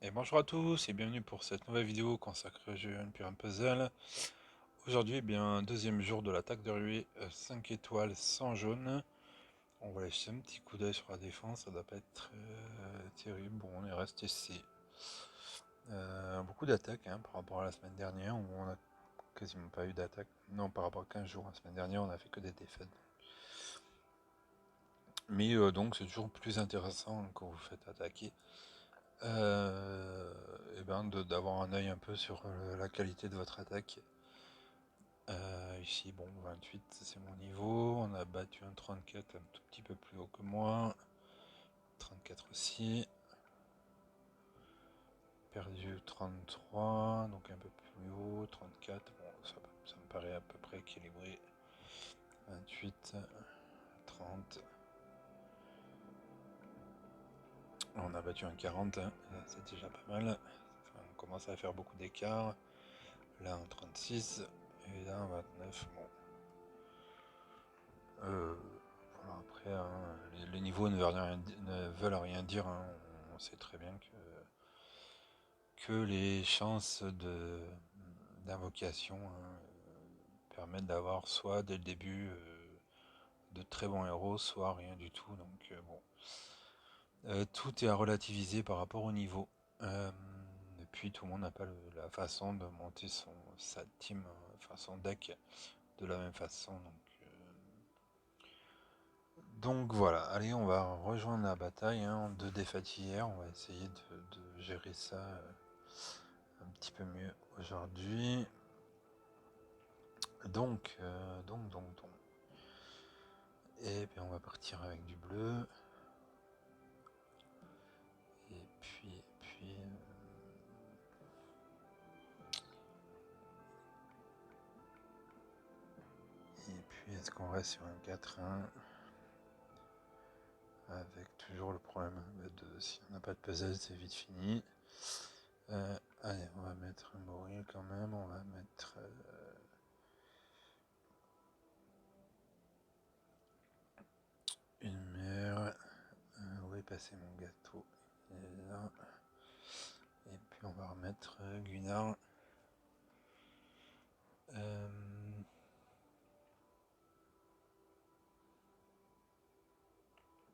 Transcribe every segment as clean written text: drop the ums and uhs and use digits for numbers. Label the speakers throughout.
Speaker 1: Et bonjour à tous et bienvenue pour cette nouvelle vidéo consacrée au jeu Empire Puzzle. Aujourd'hui, bien deuxième jour de l'attaque de ruée, 5 étoiles sans jaune. On va laisser un petit coup d'œil sur la défense, ça doit pas être terrible. Bon, on est resté C. Beaucoup d'attaques par rapport à la semaine dernière où on a quasiment pas eu d'attaque. Non, par rapport à 15 jours, la semaine dernière on a fait que des défaites. Mais donc c'est toujours plus intéressant quand vous faites attaquer. Et ben d'avoir un œil un peu sur la qualité de votre attaque. Ici, bon, 28, c'est mon niveau. On a battu un 34 un tout petit peu plus haut que moi. 34 aussi. Perdu 33, donc un peu plus haut. 34, bon, ça me paraît à peu près équilibré. 28, 30. On a battu un 40, c'est déjà pas mal. Enfin, on commence à faire beaucoup d'écart. Là, un 36 et là, un 29. Bon. Voilà, après, les niveaux ne veulent rien dire. On sait très bien que les chances d'invocation permettent d'avoir soit dès le début de très bons héros, soit rien du tout. Donc bon, tout est à relativiser par rapport au niveau. Et puis tout le monde n'a pas la façon de monter sa team, enfin son deck de la même façon. Donc voilà, allez, on va rejoindre la bataille. Deux défaites hier, on va essayer de gérer ça un petit peu mieux aujourd'hui. Donc. Et puis on va partir avec du bleu. Et puis. Est-ce qu'on reste sur un 4-1 avec toujours le problème de si on n'a pas de puzzle, c'est vite fini. Allez, on va mettre un Moril quand même. On va mettre. Une mer. Où est passé mon gâteau? Il est là. Et puis on va remettre Gunnar.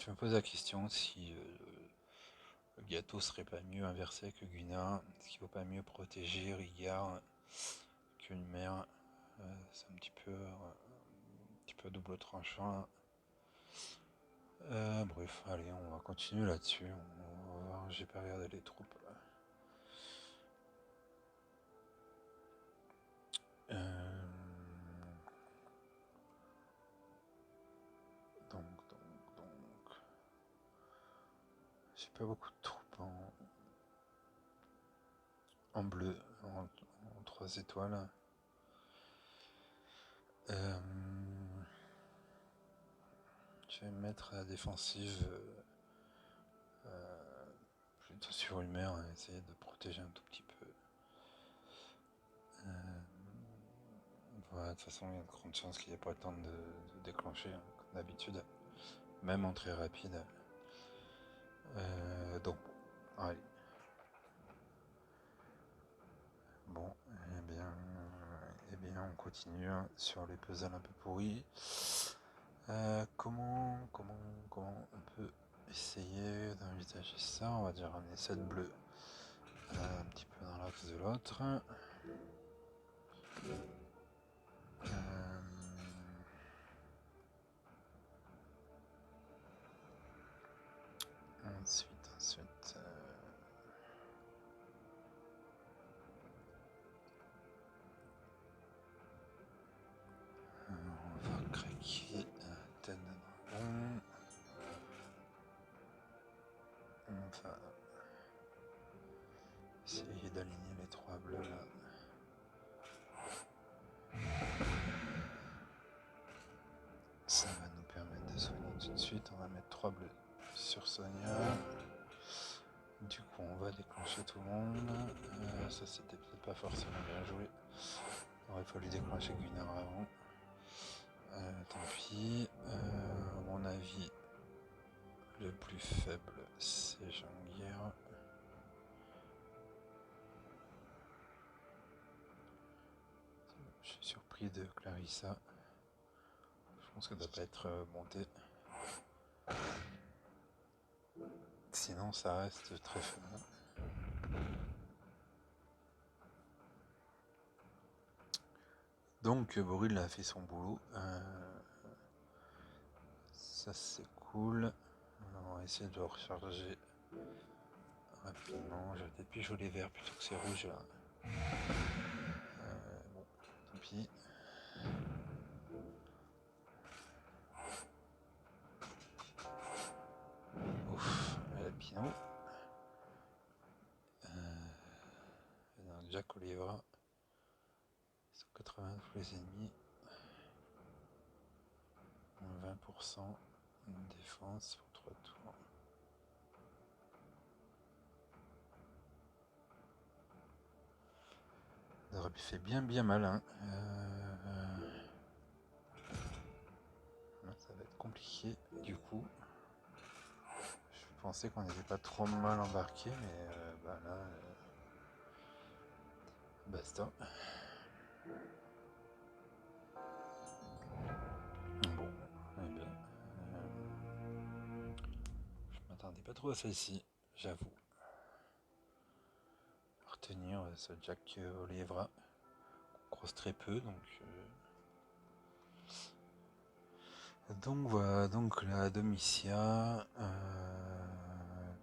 Speaker 1: Je me pose la question si le gâteau serait pas mieux inversé que Gunnar. Est-ce qu'il vaut pas mieux protéger Rigard qu'une mer? C'est un petit peu double tranchant. Bref, allez, on va continuer là-dessus. On va voir, j'ai pas regardé les troupes. Donc. J'ai pas beaucoup de troupes en bleu, en 3 étoiles. Je vais me mettre à la défensive plutôt sur une mer, essayer de protéger un tout petit peu. Voilà, de toute façon, il y a de grandes chances qu'il n'y ait pas le temps de déclencher, comme d'habitude, même en très rapide. Donc, allez. Bon, on continue sur les puzzles un peu pourris. Comment on peut essayer d'envisager ça? On va dire ramener cette bleue un petit peu dans l'axe de l'autre. Ensuite, on va craquer tête de dragon. On va essayer d'aligner les 3 bleus là. Ça va nous permettre de soigner tout de suite. On va mettre 3 bleus sur Sonia. Du coup, on va déclencher tout le monde. Ça, c'était peut-être pas forcément bien joué. Il aurait fallu déclencher Gunnar avant. Tant pis. À mon avis, le plus faible, c'est Jean-Guerre. prix de Clarissa. Je pense que ça doit pas être monté. Sinon ça reste très fun. Donc Brûle a fait son boulot. Ça c'est cool. On va essayer de le recharger rapidement. Je vais peut-être plus jouer les verts plutôt que ces rouges là. Bon, tant pis. Ouf, la Pinot. Jack Oliva. 180 pour les ennemis. 20% de défense pour 3 tours. Ça aurait fait bien mal. Hein. Ça va être compliqué du coup. Je pensais qu'on n'était pas trop mal embarqué, mais bah là, basta. Bon, eh bien, je m'attendais pas trop à celle-ci, j'avoue. Retenir ce Jack Oliveira, qu'on croise très peu, donc voilà, donc la Domitia,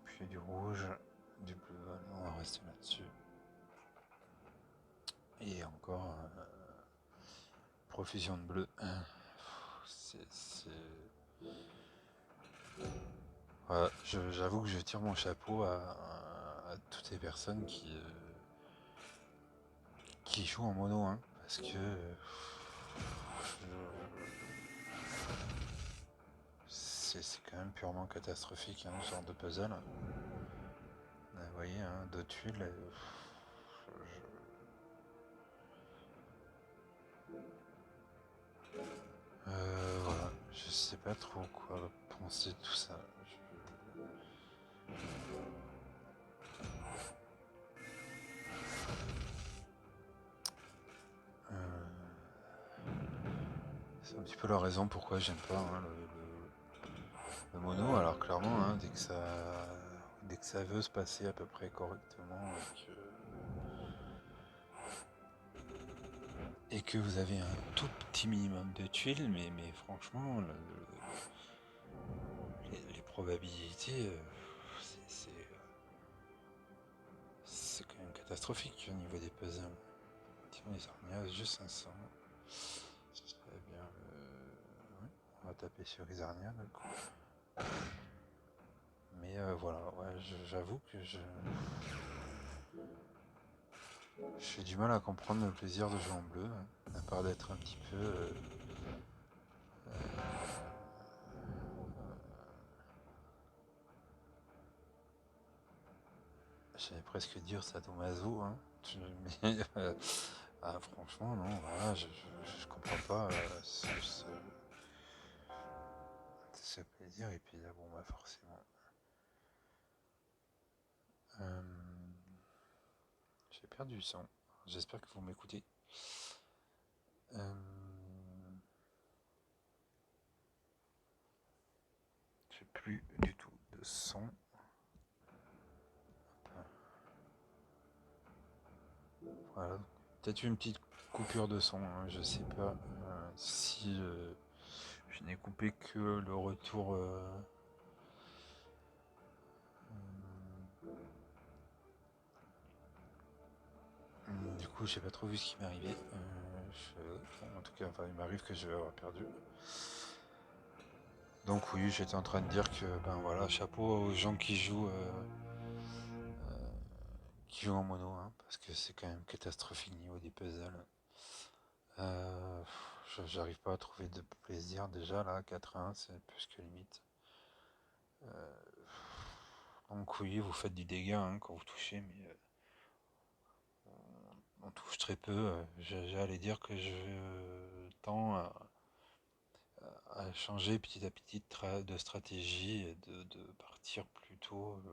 Speaker 1: puis du rouge, du bleu, on va rester là-dessus. Et encore profusion de bleu. Voilà, j'avoue que je tire mon chapeau à toutes les personnes qui jouent en mono, hein, parce que c'est quand même purement catastrophique, hein, ce genre de puzzle. Vous voyez, hein, deux tuiles. Voilà, je sais pas trop quoi penser de tout ça. C'est un petit peu la raison pourquoi j'aime pas, hein, le mono. Alors clairement, hein, dès que ça veut se passer à peu près correctement et que vous avez un tout petit minimum de tuiles, mais franchement, les probabilités, c'est quand même catastrophique au niveau des puzzles. Tiens, les Arnias, juste 500. Très bien. Ouais, on va taper sur les Arnias, du coup. Mais voilà, ouais, j'avoue que j'ai du mal à comprendre le plaisir de jouer en bleu, hein, à part d'être un petit peu j'allais presque dire sadomaso, hein. Mais franchement, non, voilà, je comprends pas ce plaisir. Et puis là, bon, bah forcément. J'ai perdu le son. J'espère que vous m'écoutez. J'ai plus du tout de son. Voilà. Peut-être une petite coupure de son, hein, je sais pas si je n'ai coupé que le retour. Du coup, j'ai pas trop vu ce qui m'est arrivé. En tout cas, enfin, il m'arrive que je vais avoir perdu. Donc oui, j'étais en train de dire que ben voilà, chapeau aux gens qui jouent en mono, hein, parce que c'est quand même catastrophique au niveau des puzzles. J'arrive pas à trouver de plaisir déjà là, 4-1, c'est plus que limite. Donc oui, vous faites du dégât, hein, quand vous touchez, mais on touche très peu. J'allais dire que je tends à changer petit à petit de stratégie et de partir plutôt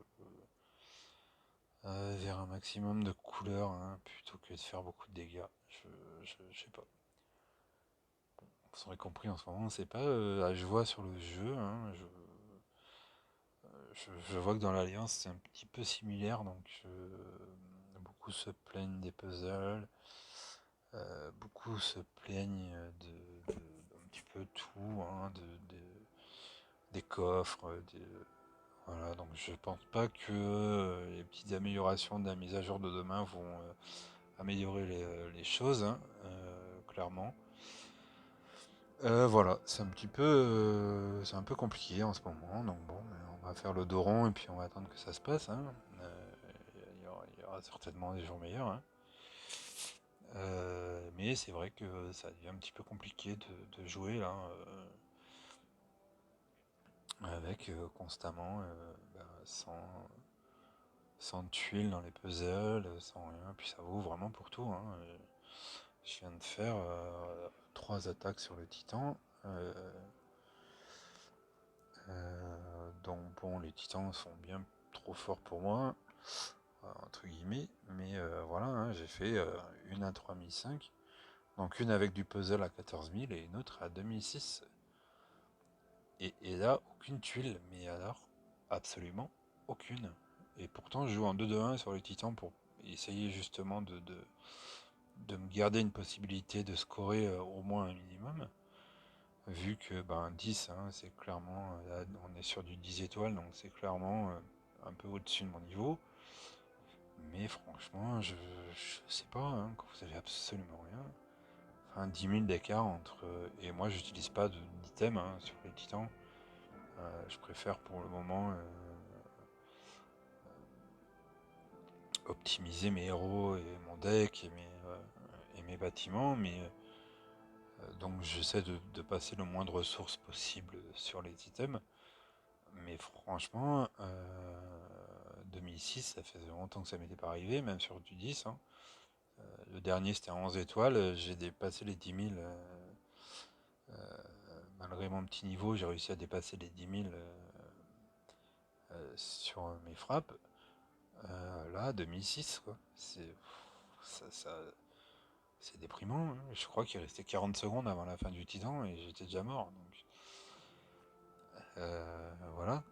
Speaker 1: vers un maximum de couleurs, hein, plutôt que de faire beaucoup de dégâts. Je sais pas. vous aurez compris en ce moment, c'est pas la joie sur le jeu, hein. Je vois que dans l'Alliance c'est un petit peu similaire, donc beaucoup se plaignent des puzzles, beaucoup se plaignent un petit peu tout, hein, des coffres, voilà, donc je pense pas que les petites améliorations de la mise à jour de demain vont améliorer les choses, hein, clairement. Voilà, c'est un peu compliqué en ce moment, donc bon, mais on va faire le dos rond et puis on va attendre que ça se passe, hein. Il y aura certainement des jours meilleurs, hein. Mais c'est vrai que ça devient un petit peu compliqué de jouer là, avec constamment sans tuiles dans les puzzles, sans rien, puis ça vaut vraiment pour tout, hein. Je viens de faire 3 attaques sur le titan. Donc bon, les titans sont bien trop forts pour moi, entre guillemets, mais voilà, hein, j'ai fait une à 3005, donc une avec du puzzle à 14000 et une autre à 2006. Et là, aucune tuile, mais alors, absolument aucune. Et pourtant, je joue en 2-2-1 sur les titans pour essayer justement de me garder une possibilité de scorer au moins un minimum. Vu que ben, 10, hein, c'est clairement, là, on est sur du 10 étoiles, donc c'est clairement un peu au-dessus de mon niveau. Mais franchement, je sais pas, hein, quand vous avez absolument rien. Enfin, 10 000 d'écart entre. Et moi, j'utilise pas d'item hein, sur les titans. Je préfère pour le moment optimiser mes héros et mon deck et mes bâtiments, mais donc j'essaie de passer le moins de ressources possible sur les items. Mais franchement, 2006, ça faisait longtemps que ça m'était pas arrivé, même sur du 10, hein. Le dernier c'était à 11 étoiles, j'ai dépassé les 10 000. Malgré mon petit niveau, j'ai réussi à dépasser les 10 000 sur mes frappes. Là, 2006, quoi. C'est déprimant, hein. Je crois qu'il restait 40 secondes avant la fin du titan et j'étais déjà mort. Donc, voilà.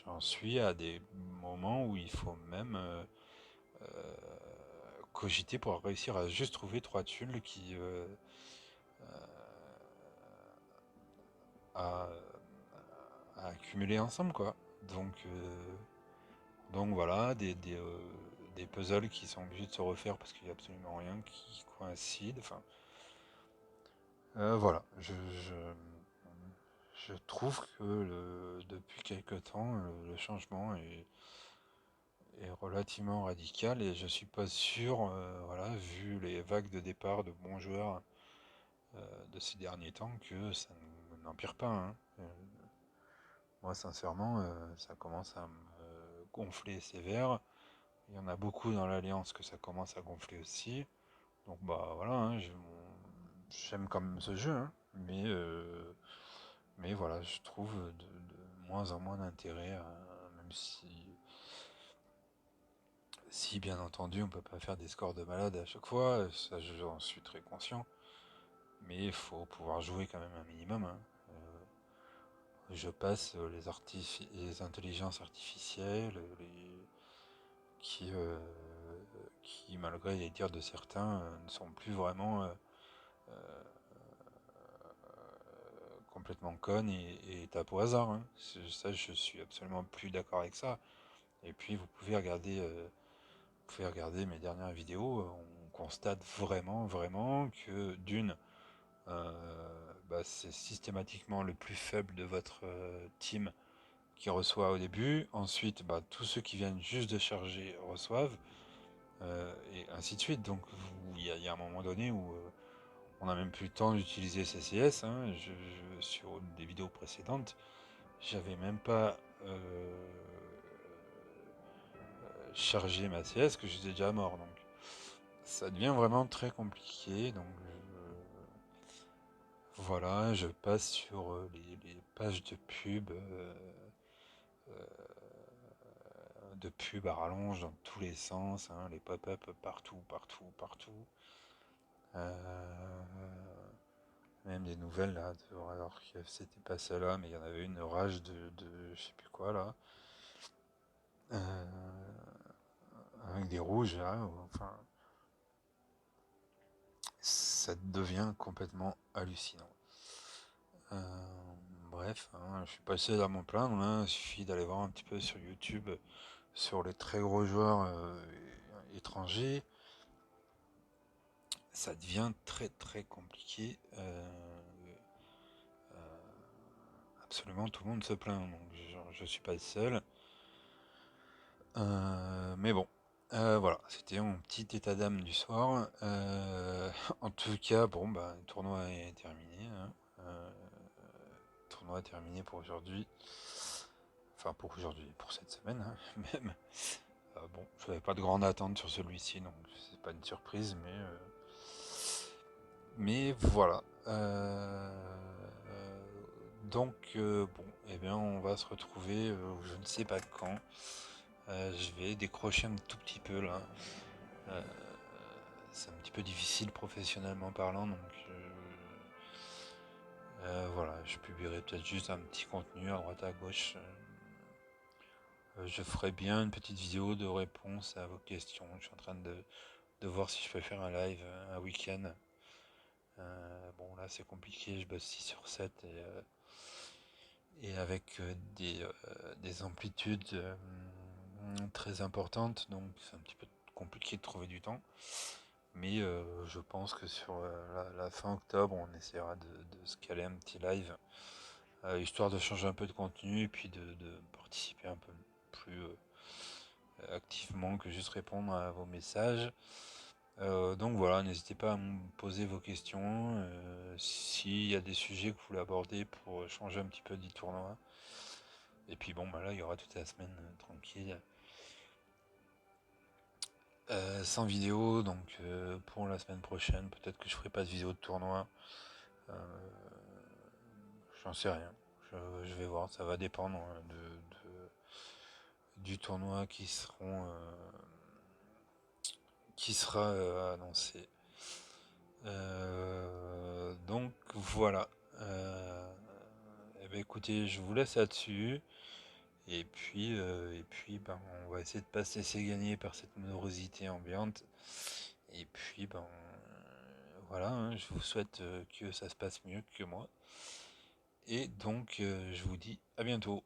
Speaker 1: J'en suis à des moments où il faut même cogiter pour réussir à juste trouver 3 tuiles à, à accumuler ensemble, quoi. Donc, euh, donc voilà, des puzzles qui sont obligés de se refaire parce qu'il n'y a absolument rien qui coïncide. Enfin, voilà, je trouve que depuis quelque temps, le changement est relativement radical et je suis pas sûr, voilà, vu les vagues de départ de bons joueurs de ces derniers temps, que ça n'empire pas, hein. Moi, sincèrement, ça commence à me gonfler sévère. Il y en a beaucoup dans l'Alliance que ça commence à gonfler aussi. Donc bah voilà, hein, j'aime quand même ce jeu, hein, mais voilà, je trouve de moins en moins d'intérêt, même si bien entendu on peut pas faire des scores de malade à chaque fois, ça j'en suis très conscient, mais il faut pouvoir jouer quand même un minimum, hein. Je passe les intelligences artificielles, qui, euh, qui malgré les dires de certains ne sont plus vraiment complètement conne et tape au hasard, hein. Ça, je suis absolument plus d'accord avec ça. Et puis, vous pouvez regarder mes dernières vidéos, on constate vraiment, vraiment que d'une, bah, c'est systématiquement le plus faible de votre team qui reçoit au début. Ensuite, bah, tous ceux qui viennent juste de charger reçoivent, et ainsi de suite. Donc, il y a un moment donné où on n'a même plus le temps d'utiliser CCS, hein. Sur des vidéos précédentes, j'avais même pas chargé ma CS que j'étais déjà mort. Donc ça devient vraiment très compliqué. Donc voilà, je passe sur les pages de pub à rallonge dans tous les sens, hein, les pop-up partout, partout, partout. Même des nouvelles là, alors que c'était pas celle-là, mais il y en avait une rage de je sais plus quoi là, avec des rouges là, enfin, ça devient complètement hallucinant. Bref, hein, je suis pas seul à m'en plaindre, hein, il suffit d'aller voir un petit peu sur YouTube sur les très gros joueurs étrangers, ça devient très très compliqué. Absolument tout le monde se plaint, donc je suis pas le seul. Mais bon, voilà, c'était mon petit état d'âme du soir. En tout cas, bon, bah, le tournoi est terminé, hein. Tournoi terminé pour aujourd'hui. Enfin, pour aujourd'hui, pour cette semaine, hein, même. Bon, je n'avais pas de grande attente sur celui-ci, donc c'est pas une surprise, mais voilà. Donc, bon, eh bien, on va se retrouver, je ne sais pas quand. Je vais décrocher un tout petit peu là. Euh, c'est un petit peu difficile professionnellement parlant, donc voilà, je publierai peut-être juste un petit contenu à droite à gauche. Je ferai bien une petite vidéo de réponse à vos questions. Je suis en train de voir si je peux faire un live un week-end. Bon là c'est compliqué, je bosse 6 sur 7 et avec des amplitudes très importantes, donc c'est un petit peu compliqué de trouver du temps. Mais je pense que sur la fin octobre, on essaiera de se caler un petit live, histoire de changer un peu de contenu et puis de participer un peu plus activement que juste répondre à vos messages. Donc voilà, n'hésitez pas à me poser vos questions, s'il y a des sujets que vous voulez aborder pour changer un petit peu du tournoi. Et puis bon, bah là, il y aura toute la semaine tranquille. Sans vidéo, donc pour la semaine prochaine, peut-être que je ferai pas de vidéo de tournoi. Euh, J'en sais rien. Je vais voir, ça va dépendre du tournoi qui sera annoncé. Donc voilà. Eh ben, écoutez, je vous laisse là-dessus. Et puis ben, on va essayer de pas se laisser gagner par cette morosité ambiante. Et puis ben voilà, hein, je vous souhaite que ça se passe mieux que moi. Et donc je vous dis à bientôt.